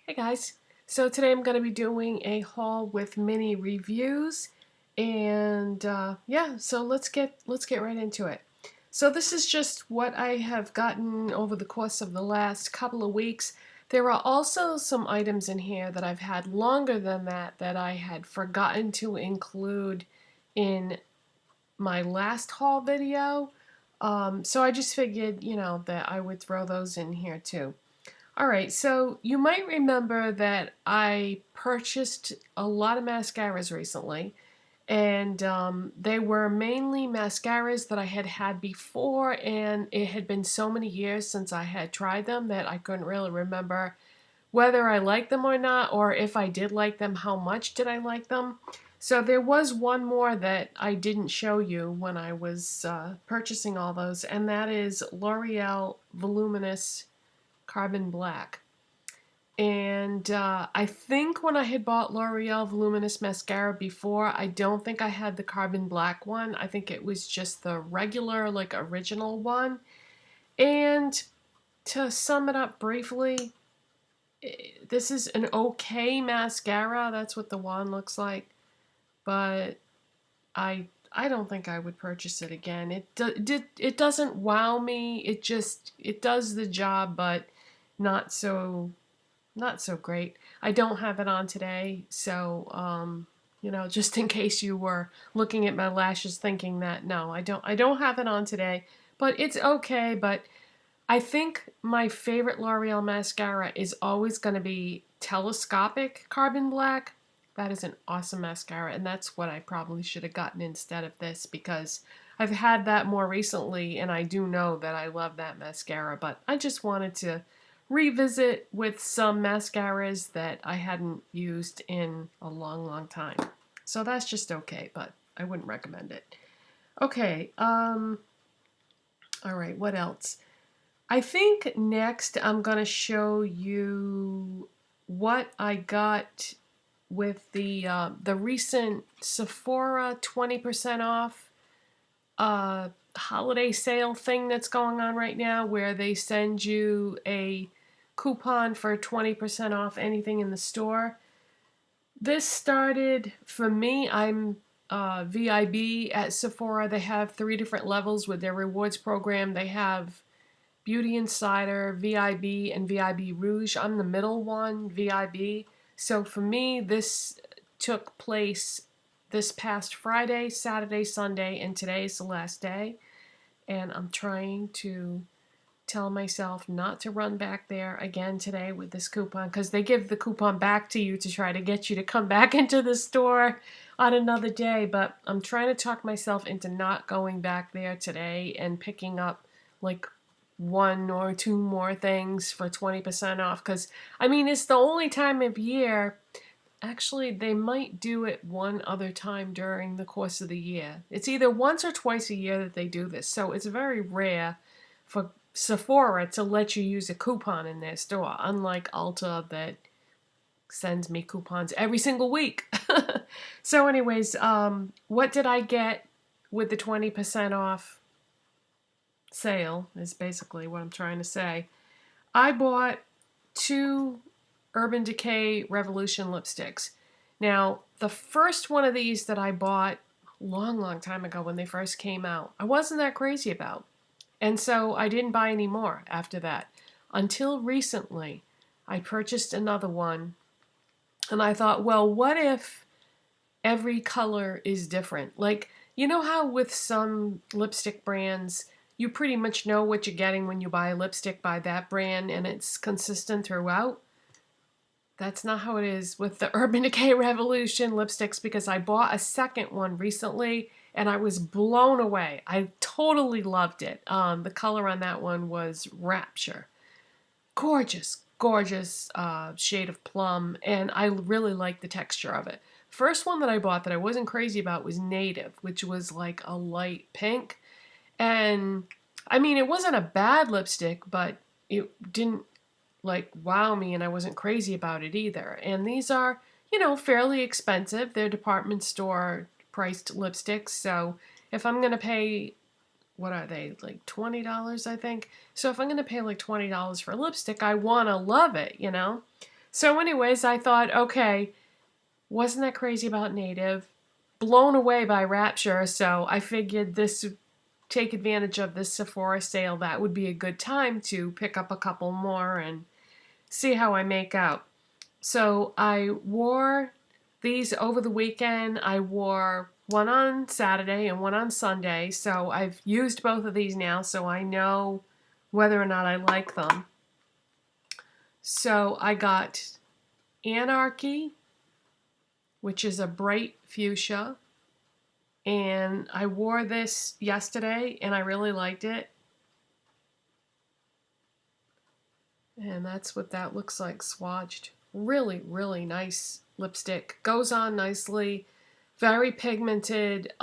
Hey guys, so today I'm going to be doing a haul with mini reviews, and yeah, so let's get right into it. So this is just what I have gotten over the course of the last couple of weeks. There are also some items in here that I've had longer than that that I had forgotten to include in my last haul video. So I just figured, that I would throw those in here too. Alright, so you might remember that I purchased a lot of mascaras recently, and they were mainly mascaras that I had had before, and it had been so many years since I had tried them that I couldn't really remember whether I liked them or not, or if I did like them, how much did I like them. So there was one more that I didn't show you when I was purchasing all those, and that is L'Oreal Voluminous Carbon Black. And I think when I had bought L'Oreal Voluminous Mascara before, I don't think I had the Carbon Black one. I think it was just the regular, like, original one. And to sum it up briefly, this is an okay mascara. That's what the wand looks like. But I don't think I would purchase it again. It doesn't wow me. It does the job, but not so great. I don't have it on today, so just in case you were looking at my lashes thinking that no, I don't have it on today, but it's okay. But I think my favorite L'Oreal mascara is always going to be Telescopic Carbon Black. That is an awesome mascara, and that's what I probably should have gotten instead of this, because I've had that more recently, and I do know that I love that mascara, but I just wanted to revisit with some mascaras that I hadn't used in a long time. So that's just okay, but I wouldn't recommend it. Okay, all right, what else? I think next I'm going to show you what I got with the recent Sephora 20% off holiday sale thing that's going on right now, where they send you a coupon for 20% off anything in the store. This started, for me, I'm VIB at Sephora. They have 3 different levels with their rewards program. They have Beauty Insider, VIB, and VIB Rouge. I'm the middle one, VIB. So for me, this took place this past Friday, Saturday, Sunday, and today's the last day. And I'm trying to tell myself not to run back there again today with this coupon, because they give the coupon back to you to try to get you to come back into the store on another day. But I'm trying to talk myself into not going back there today and picking up like 1 or 2 more things for 20% off, because I mean, it's the only time of year. Actually, they might do it one other time during the course of the year. It's either once or twice a year that they do this, so it's very rare for Sephora to let you use a coupon in their store, unlike Ulta that sends me coupons every single week. So anyways, what did I get with the 20% off sale is basically what I'm trying to say. I bought 2 Urban Decay Revolution lipsticks. Now, the first one of these that I bought long time ago when they first came out, I wasn't that crazy about. And so I didn't buy any more after that. Until recently, I purchased another one, and I thought, well, what if every color is different? Like, you know how with some lipstick brands, you pretty much know what you're getting when you buy a lipstick by that brand and it's consistent throughout? That's not how it is with the Urban Decay Revolution lipsticks, because I bought a second one recently and I was blown away. I totally loved it. The color on that one was Rapture. Gorgeous, gorgeous shade of plum, and I really liked the texture of it. First one that I bought that I wasn't crazy about was Native, which was like a light pink. And I mean, it wasn't a bad lipstick, but it didn't like wow me, and I wasn't crazy about it either. And these are, fairly expensive. They're department store priced lipsticks. So if I'm going to pay, what are they, like $20, I think? So if I'm going to pay like $20 for a lipstick, I want to love it, So anyways, I thought, okay, wasn't that crazy about Native? Blown away by Rapture, so I figured this take advantage of this Sephora sale. That would be a good time to pick up a couple more and see how I make out. So I wore these over the weekend. I wore one on Saturday and one on Sunday. So I've used both of these now, so I know whether or not I like them. So I got Anarchy, which is a bright fuchsia. And I wore this yesterday and I really liked it. And that's what that looks like swatched. Really, really nice lipstick. Goes on nicely. Very pigmented.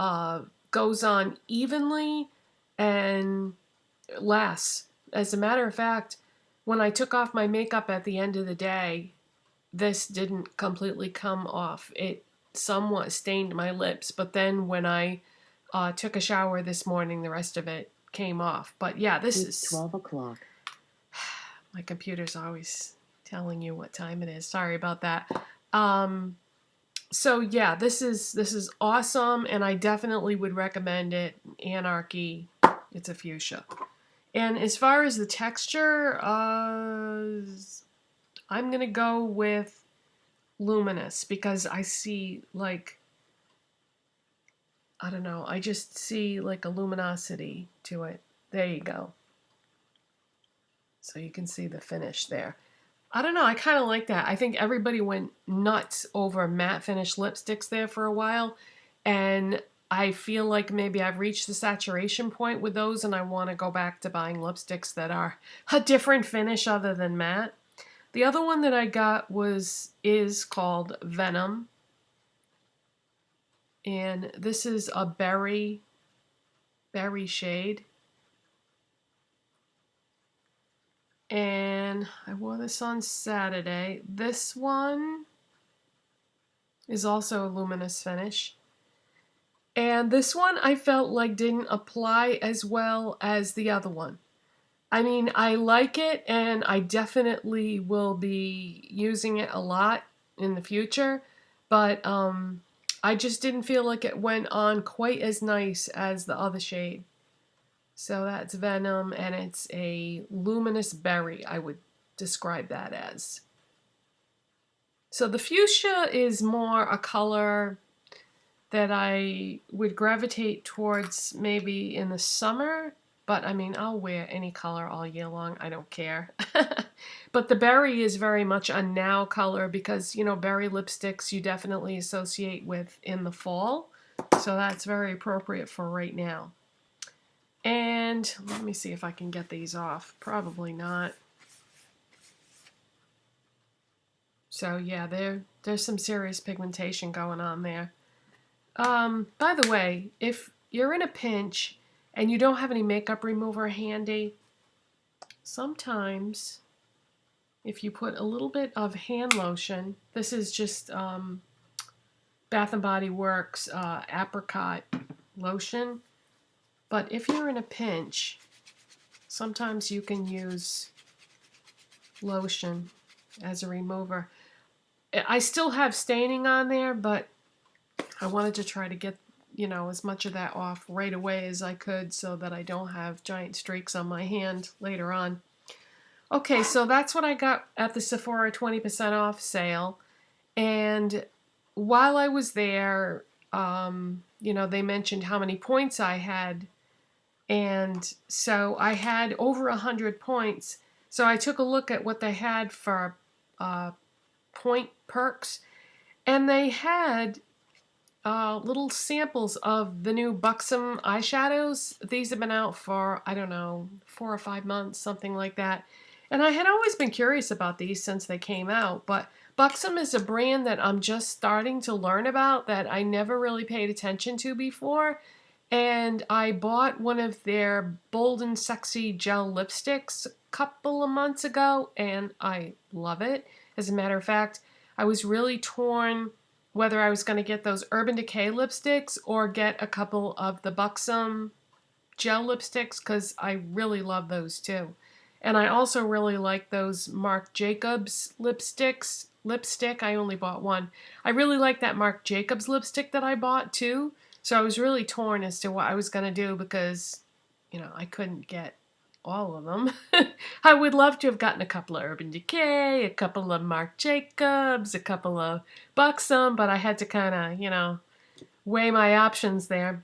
Goes on evenly and lasts. As a matter of fact, when I took off my makeup at the end of the day, this didn't completely come off. It somewhat stained my lips, but then when I took a shower this morning, the rest of it came off. But yeah, this is 12 o'clock. My computer's always telling you what time it is. Sorry about that. So yeah, this is awesome, and I definitely would recommend it. Anarchy, it's a fuchsia. And as far as the texture, I'm gonna go with Luminous because I see like, I don't know, I just see like a luminosity to it. There you go. So you can see the finish there. I don't know, I kind of like that. I think everybody went nuts over matte finish lipsticks there for a while, and I feel like maybe I've reached the saturation point with those and I want to go back to buying lipsticks that are a different finish other than matte. The other one that I got is called Venom, and this is a berry shade. And I wore this on Saturday. This one is also a luminous finish. And this one I felt like didn't apply as well as the other one. I mean, I like it and I definitely will be using it a lot in the future, but I just didn't feel like it went on quite as nice as the other shade. So that's Venom, and it's a luminous berry, I would describe that as. So the fuchsia is more a color that I would gravitate towards maybe in the summer, but I mean, I'll wear any color all year long, I don't care. But the berry is very much a now color because, you know, berry lipsticks you definitely associate with in the fall, so that's very appropriate for right now. And let me see if I can get these off. Probably not. So yeah, there's some serious pigmentation going on there. By the way, if you're in a pinch and you don't have any makeup remover handy, sometimes if you put a little bit of hand lotion, this is just Bath & Body Works apricot lotion. But if you're in a pinch, sometimes you can use lotion as a remover. I still have staining on there, but I wanted to try to get, you know, as much of that off right away as I could so that I don't have giant streaks on my hand later on. Okay, so that's what I got at the Sephora 20% off sale. And while I was there, you know, they mentioned how many points I had. And so I had over 100 points. So I took a look at what they had for point perks. And they had little samples of the new Buxom eyeshadows. These have been out for, I don't know, 4 or 5 months, something like that. And I had always been curious about these since they came out. But Buxom is a brand that I'm just starting to learn about that I never really paid attention to before. And I bought one of their Bold and Sexy gel lipsticks a couple of months ago, and I love it. As a matter of fact, I was really torn whether I was going to get those Urban Decay lipsticks or get a couple of the Buxom gel lipsticks because I really love those too. And I also really like those Marc Jacobs lipsticks. Lipstick, I only bought one. I really like that Marc Jacobs lipstick that I bought too. So I was really torn as to what I was going to do because, you know, I couldn't get all of them. I would love to have gotten a couple of Urban Decay, a couple of Marc Jacobs, a couple of Buxom, but I had to kind of, you know, weigh my options there.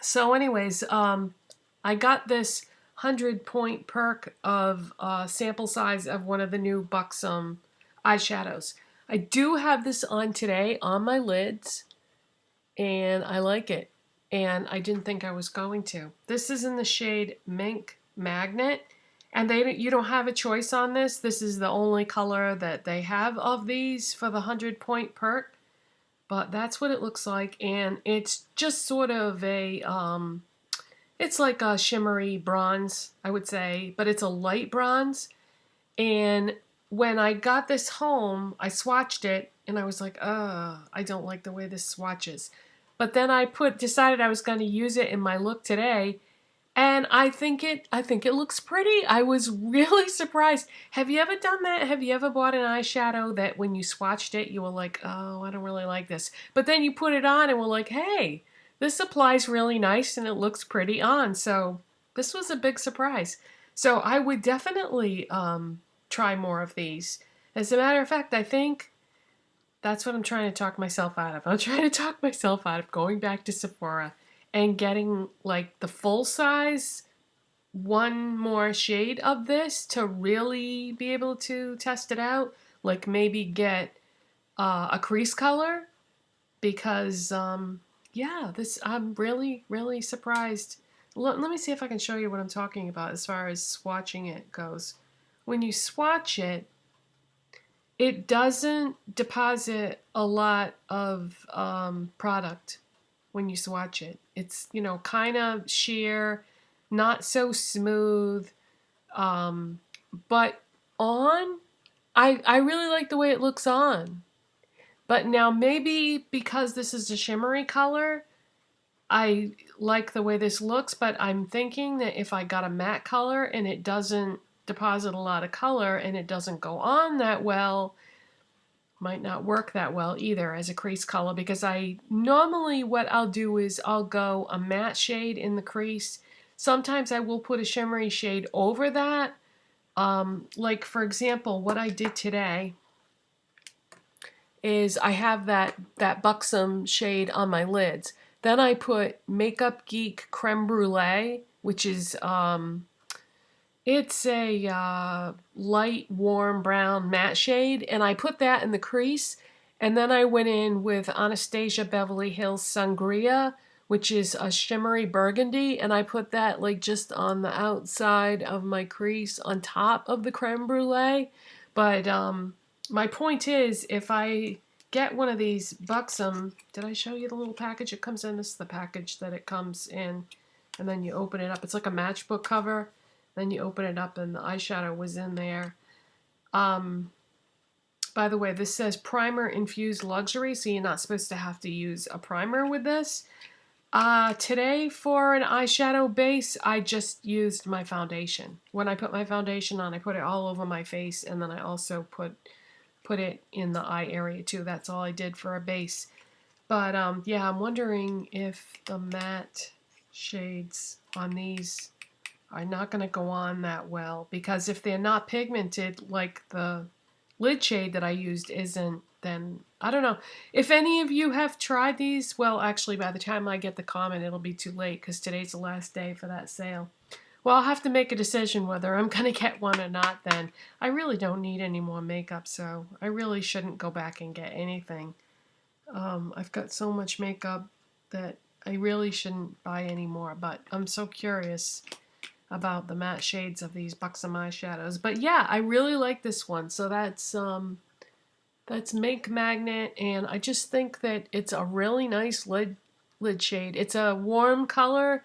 So anyways, I got this 100-point perk of sample size of one of the new Buxom eyeshadows. I do have this on today on my lids, and I like it. And I didn't think I was going to. This is in the shade Mink Magnet, and you don't have a choice on this. This is the only color that they have of these for the 100-point perk. But that's what it looks like, and it's just sort of a, it's like a shimmery bronze, I would say, but it's a light bronze. And when I got this home, I swatched it, and I was like, I don't like the way this swatches. But then I decided I was going to use it in my look today, and I think it looks pretty. I was really surprised. Have you ever done that? Have you ever bought an eyeshadow that when you swatched it, you were like, oh, I don't really like this. But then you put it on and were like, hey, this applies really nice and it looks pretty on. So this was a big surprise. So I would definitely try more of these. As a matter of fact, I think that's what I'm trying to talk myself out of. I'm trying to talk myself out of going back to Sephora and getting like the full size one more shade of this to really be able to test it out. Like maybe get a crease color because yeah, this I'm really surprised. Let me see if I can show you what I'm talking about as far as swatching it goes. When you swatch it, it doesn't deposit a lot of product when you swatch it. It's, you know, kind of sheer, not so smooth, but on, I really like the way it looks on. But now maybe because this is a shimmery color, I like the way this looks, but I'm thinking that if I got a matte color and it doesn't deposit a lot of color and it doesn't go on that well, might not work that well either as a crease color, because I normally what I'll do is I'll go a matte shade in the crease. Sometimes I will put a shimmery shade over that. Like for example, what I did today is I have that Buxom shade on my lids. Then I put Makeup Geek Creme Brulee, which is it's a light, warm brown matte shade, and I put that in the crease, and then I went in with Anastasia Beverly Hills Sangria, which is a shimmery burgundy, and I put that like just on the outside of my crease on top of the creme brulee. But my point is, if I get one of these Buxom, did I show you the little package it comes in? This is the package that it comes in, and then you open it up. It's like a matchbook cover. Then you open it up and the eyeshadow was in there. By the way, this says Primer Infused Luxury, so you're not supposed to have to use a primer with this. Today for an eyeshadow base, I just used my foundation. When I put my foundation on, I put it all over my face, and then I also put it in the eye area too. That's all I did for a base. But yeah, I'm wondering if the matte shades on these are not going to go on that well, because if they're not pigmented like the lid shade that I used isn't, then I don't know. If any of you have tried these, well, actually by the time I get the comment it'll be too late because today's the last day for that sale. Well, I'll have to make a decision whether I'm going to get one or not then. I really don't need any more makeup, so I really shouldn't go back and get anything. I've got so much makeup that I really shouldn't buy any more, but I'm so curious about the matte shades of these Buxom eyeshadows. But yeah, I really like this one. So that's Mink Magnet, and I just think that it's a really nice lid shade. It's a warm color,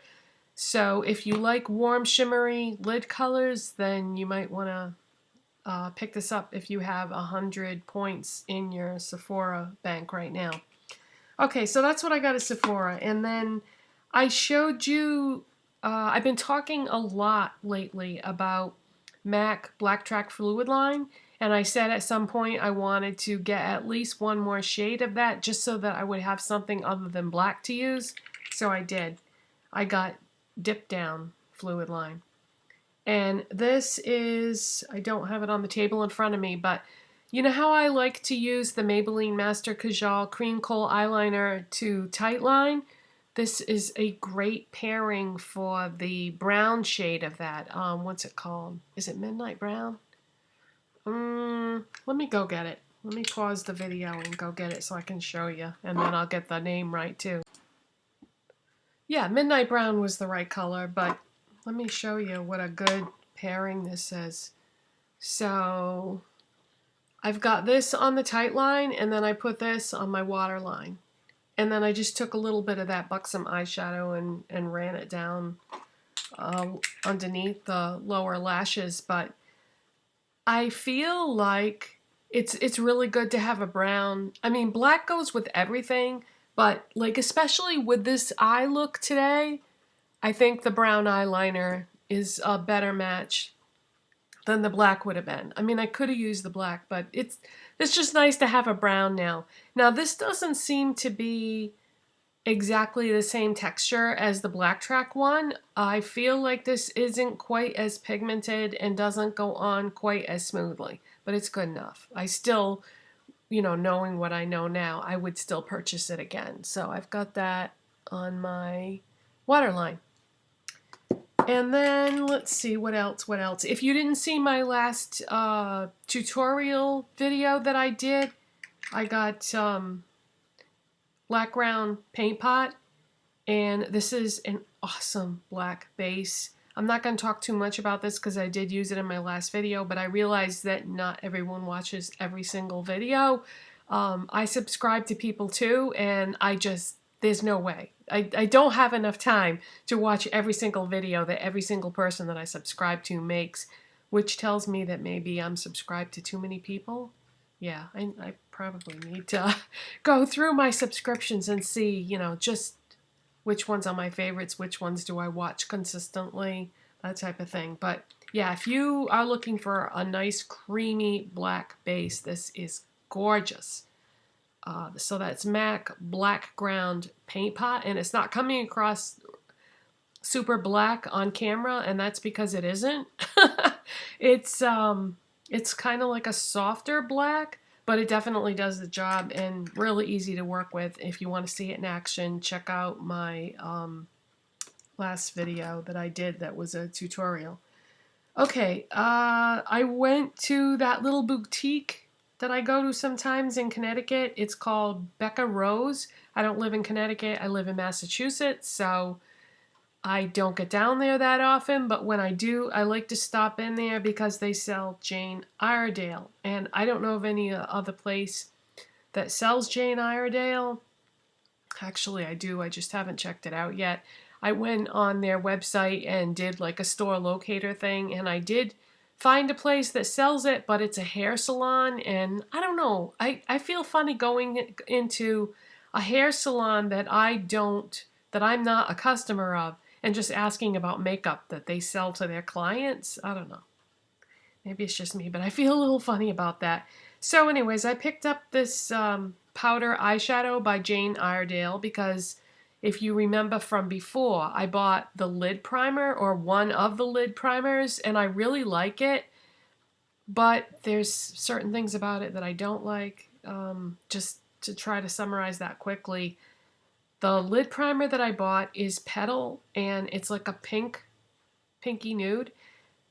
so if you like warm shimmery lid colors, then you might want to pick this up if you have 100 points in your Sephora bank right now. Okay, so that's what I got at Sephora, and then I showed you. I've been talking a lot lately about MAC Black Track Fluidline, and I said at some point I wanted to get at least one more shade of that just so that I would have something other than black to use. So I did. I got Dipdown Fluidline. And this is, I don't have it on the table in front of me, but you know how I like to use the Maybelline Master Kajal Cream Kohl Eyeliner to tightline? This is a great pairing for the brown shade of that. What's it called? Is it Midnight Brown? Let me go get it. Let me pause the video and go get it so I can show you. And then I'll get the name right too. Yeah, Midnight Brown was the right color, but let me show you what a good pairing this is. So I've got this on the tightline, and then I put this on my waterline. And then I just took a little bit of that Buxom eyeshadow and ran it down underneath the lower lashes. But I feel like it's really good to have a brown. I mean, black goes with everything, but like especially with this eye look today, I think the brown eyeliner is a better match than the black would have been. I mean, I could have used the black, but it's just nice to have a brown now. Now, this doesn't seem to be exactly the same texture as the Black Track one. I feel like this isn't quite as pigmented and doesn't go on quite as smoothly, but it's good enough. I still, you know, knowing what I know now, I would still purchase it again. So I've got that on my waterline. And then let's see, what else? If you didn't see my last tutorial video that I did, I got black round paint pot, and this is an awesome black base. I'm not going to talk too much about this because I did use it in my last video, but I realized that not everyone watches every single video. I subscribe to people too, and there's no way. I don't have enough time to watch every single video that every single person that I subscribe to makes, which tells me that maybe I'm subscribed to too many people. Yeah, I probably need to go through my subscriptions and see, you know, just which ones are my favorites, which ones do I watch consistently, that type of thing. But yeah, if you are looking for a nice creamy black base, this is gorgeous. So that's MAC Black Ground Paint Pot, and it's not coming across super black on camera, and that's because it isn't. It's kind of like a softer black, but it definitely does the job and really easy to work with. If you want to see it in action, check out my last video that I did that was a tutorial. Okay, I went to that little boutique that I go to sometimes in Connecticut. It's called Becca Rose. I don't live in Connecticut. I live in Massachusetts, so I don't get down there that often, but when I do, I like to stop in there because they sell Jane Iredale. And I don't know of any other place that sells Jane Iredale. Actually, I do. I just haven't checked it out yet. I went on their website and did like a store locator thing, and I did find a place that sells it, but it's a hair salon, and I don't know. I feel funny going into a hair salon that I'm not a customer of, and just asking about makeup that they sell to their clients. I don't know. Maybe it's just me, but I feel a little funny about that. So anyways, I picked up this powder eyeshadow by Jane Iredale because if you remember from before, I bought the lid primer, or one of the lid primers, and I really like it, but there's certain things about it that I don't like. Just to try to summarize that quickly, the lid primer that I bought is Petal, and it's like a pinky nude,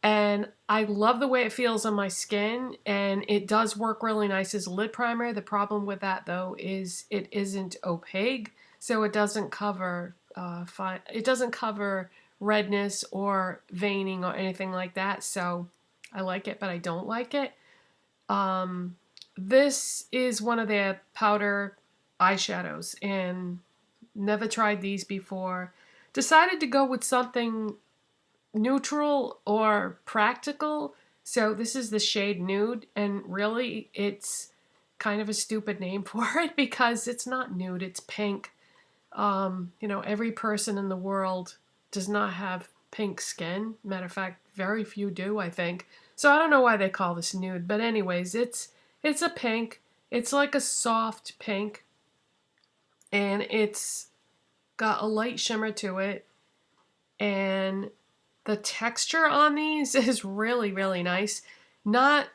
and I love the way it feels on my skin, and it does work really nice as a lid primer. The problem with that, though, is it isn't opaque. So it doesn't cover redness or veining or anything like that. So I like it, but I don't like it. This is one of their powder eyeshadows, and never tried these before. Decided to go with something neutral or practical. So this is the shade Nude, and really it's kind of a stupid name for it because it's not nude, it's pink. You know, every person in the world does not have pink skin. Matter of fact, very few do, I think. So I don't know why they call this nude, but anyways, it's a pink. It's like a soft pink, and it's got a light shimmer to it, and the texture on these is really, really nice. Not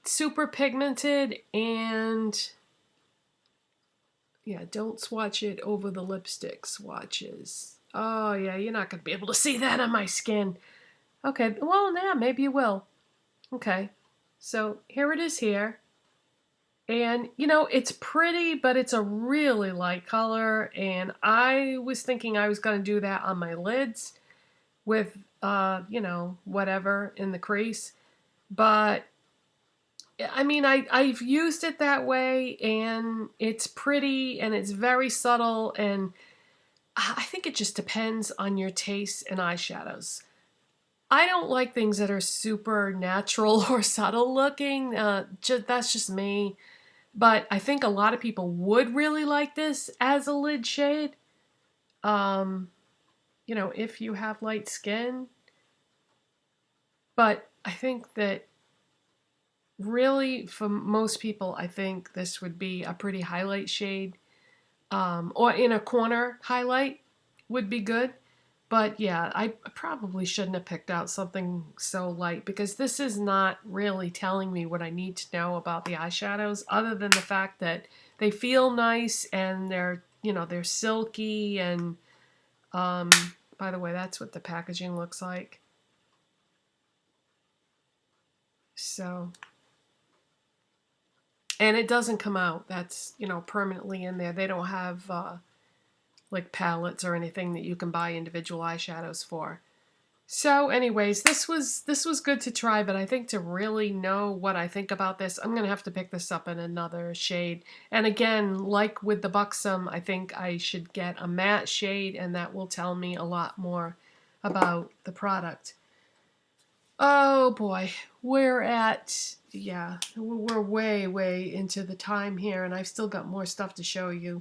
super pigmented, and yeah, don't swatch it over the lipstick swatches. Oh yeah, you're not gonna be able to see that on my skin. Okay, well, yeah, maybe you will. Okay, so here it is here. And, you know, it's pretty, but it's a really light color. And I was thinking I was going to do that on my lids with, you know, whatever in the crease. But, I mean, I've used it that way, and it's pretty, and it's very subtle. And I think it just depends on your taste in eyeshadows. I don't like things that are super natural or subtle looking. That's just me. But I think a lot of people would really like this as a lid shade. You know, if you have light skin. But I think that really for most people, I think this would be a pretty highlight shade. Or in a corner highlight would be good. But yeah, I probably shouldn't have picked out something so light, because this is not really telling me what I need to know about the eyeshadows, other than the fact that they feel nice and they're, you know, they're silky. And by the way, that's what the packaging looks like. So, and it doesn't come out. That's, you know, permanently in there. They don't have like palettes or anything that you can buy individual eyeshadows for. So anyways, this was good to try, but I think to really know what I think about this, I'm going to have to pick this up in another shade. And again, like with the Buxom, I think I should get a matte shade, and that will tell me a lot more about the product. Oh boy, we're at, yeah, we're way, way into the time here, and I've still got more stuff to show you.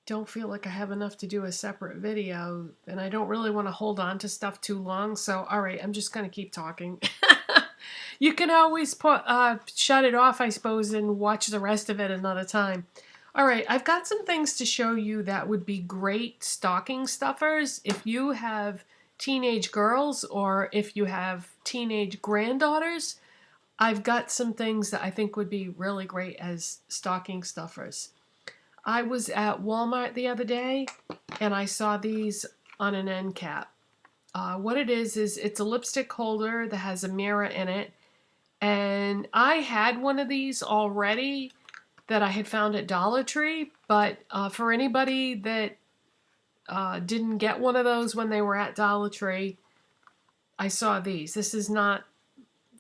Don't feel like I have enough to do a separate video, and I don't really want to hold on to stuff too long, so alright, I'm just going to keep talking. You can always shut it off, I suppose, and watch the rest of it another time. Alright, I've got some things to show you that would be great stocking stuffers if you have teenage girls or if you have teenage granddaughters. I've got some things that I think would be really great as stocking stuffers. I was at Walmart the other day, and I saw these on an end cap. What it is it's a lipstick holder that has a mirror in it, and I had one of these already that I had found at Dollar Tree, but for anybody that didn't get one of those when they were at Dollar Tree, I saw these. This is not,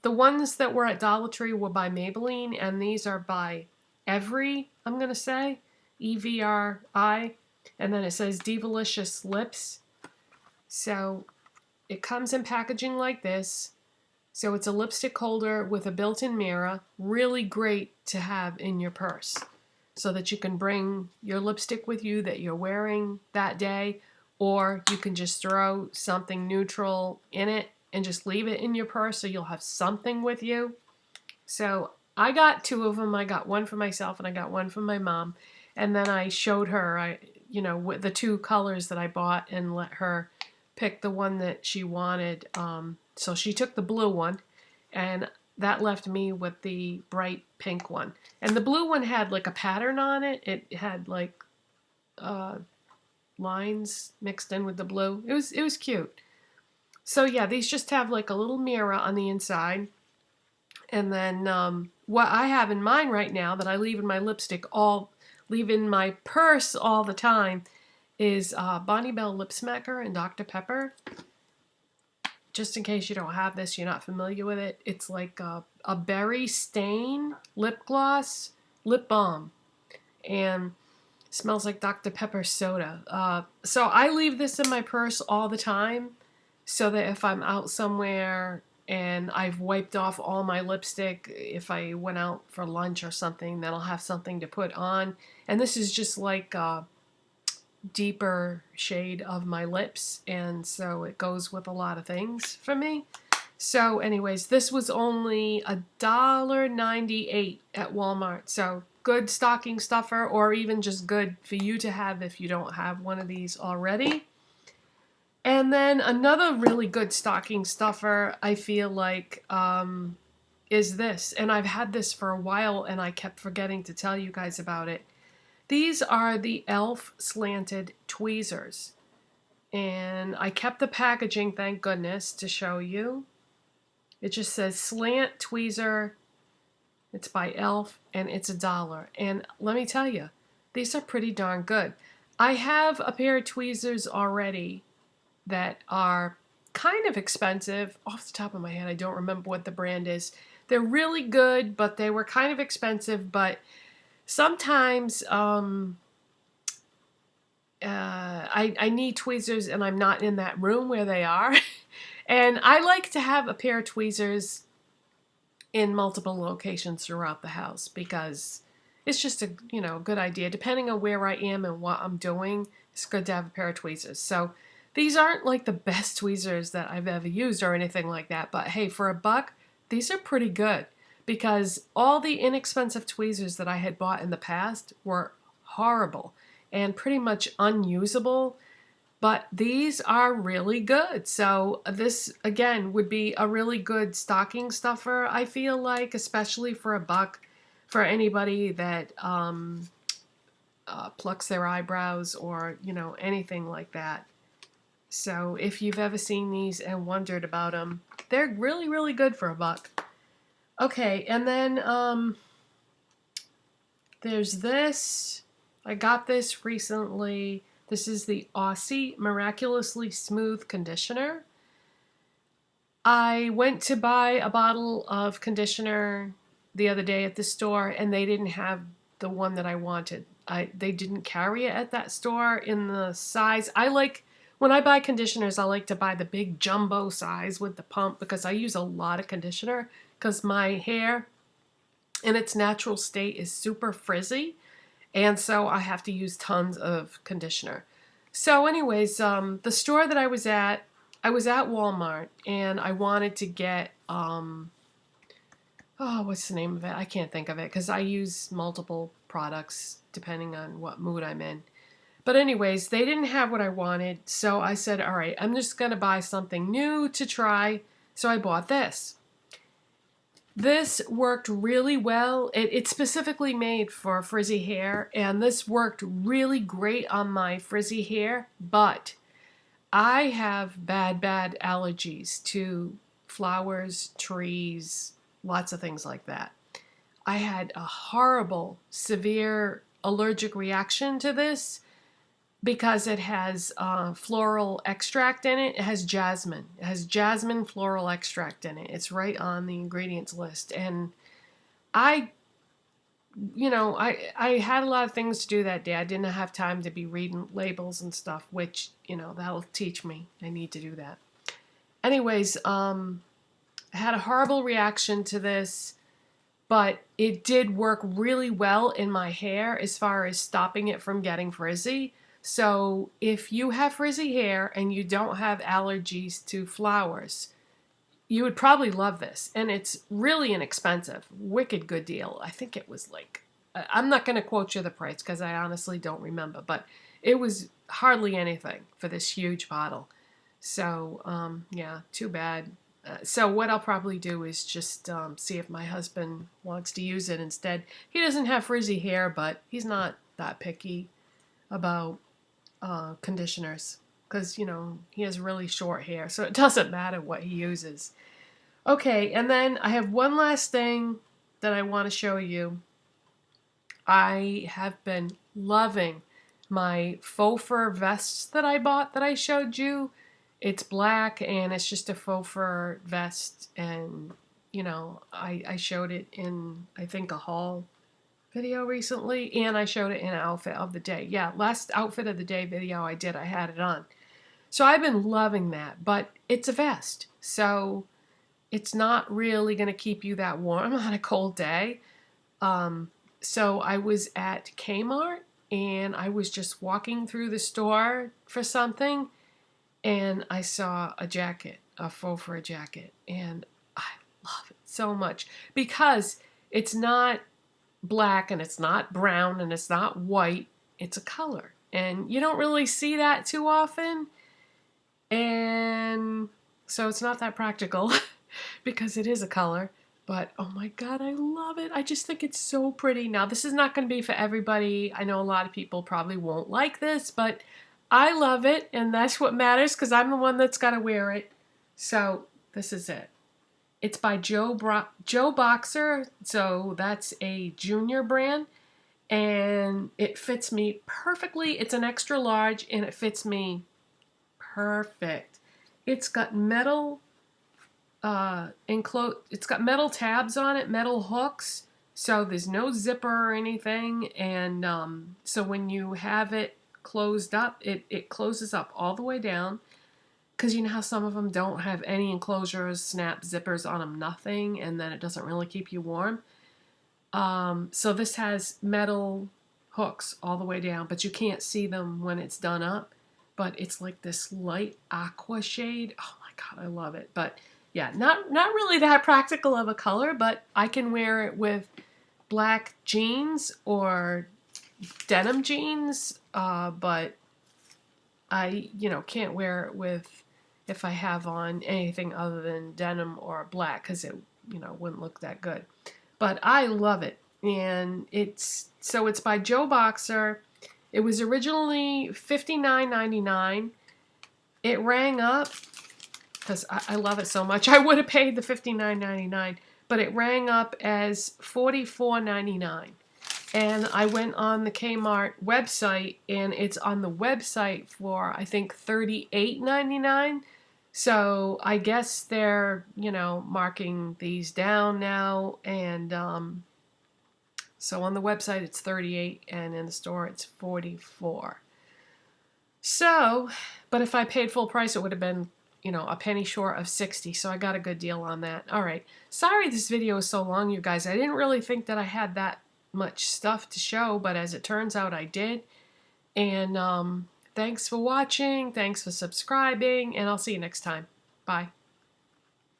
the ones that were at Dollar Tree were by Maybelline, and these are by Every, I'm going to say. EVRI, and then it says Divalicious Lips. So it comes in packaging like this. So it's a lipstick holder with a built-in mirror, really great to have in your purse so that you can bring your lipstick with you that you're wearing that day, or you can just throw something neutral in it and just leave it in your purse so you'll have something with you. So I got two of them. I got one for myself and I got one for my mom. And then I showed her, you know, with the two colors that I bought, and let her pick the one that she wanted. So she took the blue one, and that left me with the bright pink one. And the blue one had like a pattern on it. It had like lines mixed in with the blue. It was cute. So yeah, these just have like a little mirror on the inside. And then what I have in mine right now that I leave in my leave in my purse all the time is Bonnie Bell Lip Smacker and Dr. Pepper. Just in case you don't have this, you're not familiar with it. It's like a berry stain lip gloss, lip balm. And smells like Dr. Pepper soda. So I leave this in my purse all the time so that if I'm out somewhere and I've wiped off all my lipstick, if I went out for lunch or something, then I'll have something to put on. And this is just like deeper shade of my lips, and so it goes with a lot of things for me. So anyways, this was only $1.98 at Walmart. So good stocking stuffer, or even just good for you to have if you don't have one of these already. And then another really good stocking stuffer, I feel like, is this. And I've had this for a while and I kept forgetting to tell you guys about it. These are the e.l.f. slanted tweezers. And I kept the packaging, thank goodness, to show you. It just says slant tweezer. It's by e.l.f. and it's $1. And let me tell you, these are pretty darn good. I have a pair of tweezers already that are kind of expensive. Off the top of my head, I don't remember what the brand is. They're really good, but they were kind of expensive. But sometimes I need tweezers and I'm not in that room where they are. And I like to have a pair of tweezers in multiple locations throughout the house because it's just a good idea. Depending on where I am and what I'm doing, it's good to have a pair of tweezers. So these aren't like the best tweezers that I've ever used or anything like that, but hey, for $1, these are pretty good because all the inexpensive tweezers that I had bought in the past were horrible and pretty much unusable, but these are really good. So this, again, would be a really good stocking stuffer, I feel like, especially for $1 for anybody that plucks their eyebrows or, anything like that. So if you've ever seen these and wondered about them, they're really, really good for $1. Okay, and then there's this. I got this recently. This is the Aussie Miraculously Smooth Conditioner. I went to buy a bottle of conditioner the other day at the store, and they didn't have the one that I wanted. They didn't carry it at that store in the size. When I buy conditioners, I like to buy the big jumbo size with the pump because I use a lot of conditioner because my hair in its natural state is super frizzy, and so I have to use tons of conditioner. So anyways, the store that I was at Walmart, and I wanted to get, what's the name of it? I can't think of it because I use multiple products depending on what mood I'm in. But anyways, they didn't have what I wanted, so I said, all right, I'm just going to buy something new to try. So I bought this. This worked really well. It's specifically made for frizzy hair, and this worked really great on my frizzy hair, but I have bad allergies to flowers, trees, lots of things like that. I had a horrible, severe allergic reaction to this because it has floral extract in it. It has jasmine. It has jasmine floral extract in it. It's right on the ingredients list. And I had a lot of things to do that day. I didn't have time to be reading labels and stuff, which, that'll teach me. I need to do that. Anyways, I had a horrible reaction to this, but it did work really well in my hair as far as stopping it from getting frizzy. So if you have frizzy hair and you don't have allergies to flowers, you would probably love this. And it's really inexpensive. Wicked good deal. I think it was like, I'm not going to quote you the price because I honestly don't remember, but it was hardly anything for this huge bottle. So, yeah, too bad. So what I'll probably do is just see if my husband wants to use it instead. He doesn't have frizzy hair, but he's not that picky about conditioners because, he has really short hair, so it doesn't matter what he uses. Okay, and then I have one last thing that I want to show you. I have been loving my faux fur vest that I bought that I showed you. It's black and it's just a faux fur vest, and I showed it in, I think, a haul video recently, and I showed it in an outfit of the day. Yeah, last outfit of the day video I did, I had it on. So I've been loving that, but it's a vest, so it's not really going to keep you that warm on a cold day. So I was at Kmart, and I was just walking through the store for something, and I saw a jacket, a faux fur jacket, and I love it so much because it's not black and it's not brown and it's not white, it's a color. And you don't really see that too often. And so it's not that practical because it is a color. But oh my God, I love it. I just think it's so pretty. Now, this is not going to be for everybody. I know a lot of people probably won't like this, but I love it. And that's what matters because I'm the one that's got to wear it. So this is it. It's by Joe Boxer, so that's a junior brand, and it fits me perfectly. It's an extra large, and it fits me perfect. It's got metal it's got metal tabs on it, metal hooks, so there's no zipper or anything, and so when you have it closed up, it closes up all the way down. Because you know how some of them don't have any enclosures, snap zippers on them, nothing, and then it doesn't really keep you warm. So this has metal hooks all the way down, but you can't see them when it's done up. But it's like this light aqua shade. Oh my God, I love it. But yeah, not really that practical of a color, but I can wear it with black jeans or denim jeans, but I, can't wear it with if I have on anything other than denim or black because it, wouldn't look that good. But I love it. And it's by Joe Boxer. It was originally $59.99. It rang up because I love it so much. I would have paid the $59.99, but it rang up as $44.99. And I went on the Kmart website, and it's on the website for, I think, $38.99. So I guess they're, marking these down now. And so on the website it's $38, and in the store it's $44. So, but if I paid full price, it would have been, a penny short of $60. So I got a good deal on that. All right. Sorry this video is so long, you guys. I didn't really think that I had that much stuff to show, but as it turns out I did. And thanks for watching, thanks for subscribing, and I'll see you next time. Bye.